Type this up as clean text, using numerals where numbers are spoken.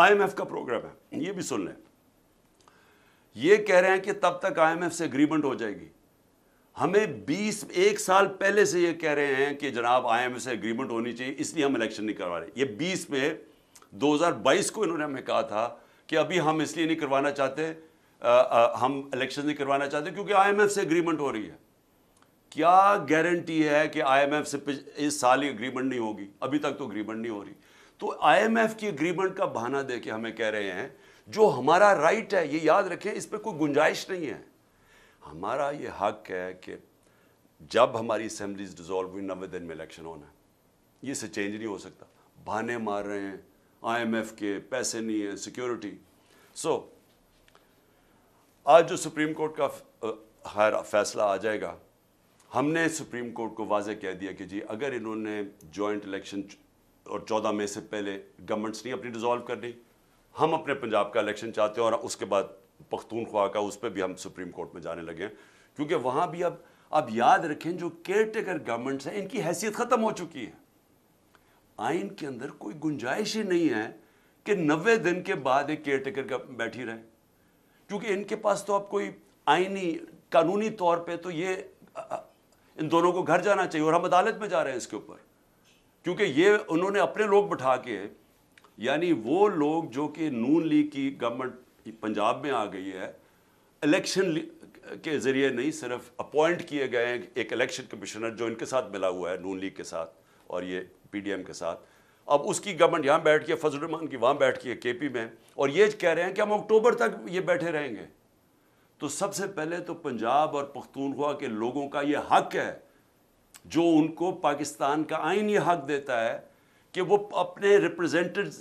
IMF کا programme ہے, یہ بھی سن لیں. یہ کہہ رہے ہیں کہ تب تک IMF سے اگریمنٹ ہو جائے گی. ہمیں 1 سال پہلے سے یہ کہہ رہے ہیں کہ جناب IMF سے اگریمنٹ ہونی چاہیے, اس لیے ہم الیکشن نہیں کروا رہے. یہ 20 میں 2022 کو انہوں نے ہمیں کہا تھا کہ ابھی ہم اس لیے نہیں کروانا چاہتے, ہم الیکشن نہیں کروانا چاہتے کیونکہ IMF سے اگریمنٹ ہو رہی ہے. کیا گارنٹی ہے کہ IMF سے اس سال ہی اگریمنٹ نہیں ہوگی؟ ابھی تک تو اگریمنٹ نہیں ہو رہی. تو IMF کی اگریمنٹ کا بہانہ دے کے ہمیں کہہ رہے ہیں جو ہمارا رائٹ ہے, یہ یاد رکھیں, اس پہ کوئی گنجائش نہیں ہے. ہمارا یہ حق ہے کہ جب ہماری اسمبلیز ڈیزالو ہوئی 90 دن میں الیکشن ہونا ہے. یہ سے چینج نہیں ہو سکتا. بہانے مار رہے ہیں IMF کے, پیسے نہیں ہیں, سیکیورٹی. سو آج جو سپریم کورٹ کا فیصلہ آ جائے گا, ہم نے سپریم کورٹ کو واضح کہہ دیا کہ جی اگر انہوں نے جوائنٹ الیکشن اور 14 مئی سے پہلے گورنمنٹس نہیں اپنی ڈیزالو کرنی, ہم اپنے پنجاب کا الیکشن چاہتے ہیں, اور اس کے بعد پختونخوا کا, اس پہ بھی ہم سپریم کورٹ میں جانے لگے ہیں. کیونکہ وہاں بھی اب یاد رکھیں جو کیئر ٹیکر گورنمنٹس ہیں ان کی حیثیت ختم ہو چکی ہے. آئین کے اندر کوئی گنجائش ہی نہیں ہے کہ 90 دن کے بعد ایک کیئر ٹیکر بیٹھی رہے, کیونکہ ان کے پاس تو اب کوئی آئینی قانونی طور پہ تو یہ ان دونوں کو گھر جانا چاہیے, اور ہم عدالت میں جا رہے ہیں اس کے اوپر, کیونکہ یہ انہوں نے اپنے لوگ بٹھا کے, یعنی وہ لوگ جو کہ نون لیگ کی گورنمنٹ پنجاب میں آ گئی ہے, الیکشن کے ذریعے نہیں, صرف اپوائنٹ کیے گئے ہیں ایک الیکشن کمشنر جو ان کے ساتھ ملا ہوا ہے نون لیگ کے ساتھ اور یہ PDM کے ساتھ. اب اس کی گورنمنٹ یہاں بیٹھ کے, فضل الرحمان کی وہاں بیٹھ کے KP میں, اور یہ کہہ رہے ہیں کہ ہم اکتوبر تک یہ بیٹھے رہیں گے. تو سب سے پہلے تو پنجاب اور پختونخوا کے لوگوں کا یہ حق ہے جو ان کو پاکستان کا آئین یہ حق دیتا ہے کہ وہ اپنے ریپرزینٹیوز